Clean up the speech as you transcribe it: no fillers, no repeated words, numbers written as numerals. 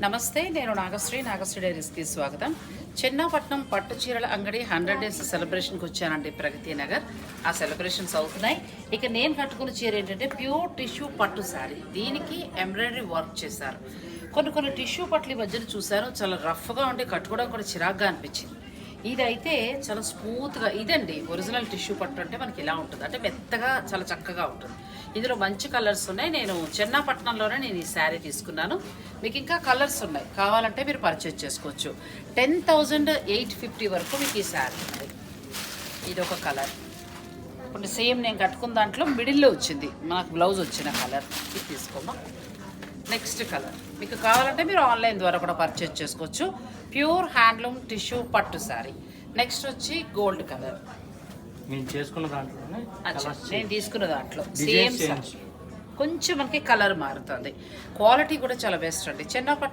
నమస్తే, నేను నాగశ్రీ డైరీస్కి స్వాగతం. చెన్నాపట్నం పట్టు చీరల అంగడి 100 డేస్ సెలబ్రేషన్కి వచ్చానండి, ప్రగతి నగర్. ఆ సెలబ్రేషన్స్ అవుతున్నాయి. ఇక నేను కట్టుకున్న చీర ఏంటంటే ప్యూర్ టిష్యూ పట్టు శారీ. దీనికి ఎంబ్రాయిడరీ వర్క్ చేశారు. కొన్ని టిష్యూ పట్లు ఈ మధ్యన చూశాను, చాలా రఫ్గా ఉండి కట్టుకోవడం కూడా చిరాగ్గా అనిపించింది. ఇదైతే చాలా స్మూత్గా, ఇదండి ఒరిజినల్ టిష్యూ పట్టు అంటే మనకి ఇలా ఉంటుంది, అంటే మెత్తగా చాలా చక్కగా ఉంటుంది. ఇందులో మంచి కలర్స్ ఉన్నాయి. నేను చెన్నాపట్నంలోనే ఈ శారీ తీసుకున్నాను. మీకు ఇంకా కలర్స్ ఉన్నాయి, కావాలంటే మీరు పర్చేజ్ చేసుకోవచ్చు. 10,850 వరకు మీకు ఈ శారీ ఉంది. ఇది ఒక కలర్. ఇప్పుడు సేమ్ నేను కట్టుకున్న దాంట్లో మిడిల్లో వచ్చింది నాకు బ్లౌజ్ వచ్చిన కలర్. ఇది తీసుకోమా. నెక్స్ట్ కలర్ మీకు కావాలంటే మీరు ఆన్లైన్ ద్వారా కూడా పర్చేజ్ చేసుకోవచ్చు. ప్యూర్ హ్యాండ్లూమ్ టిష్యూ పట్టు శారీ. నెక్స్ట్ వచ్చి గోల్డ్ కలర్. నేను చేసుకున్న దాంట్లోనే నేను తీసుకున్న దాంట్లో సేమ్ కొంచెం మనకి కలర్ మారుతుంది. క్వాలిటీ కూడా చాలా బెస్ట్ అండి. చెన్నాపట్నం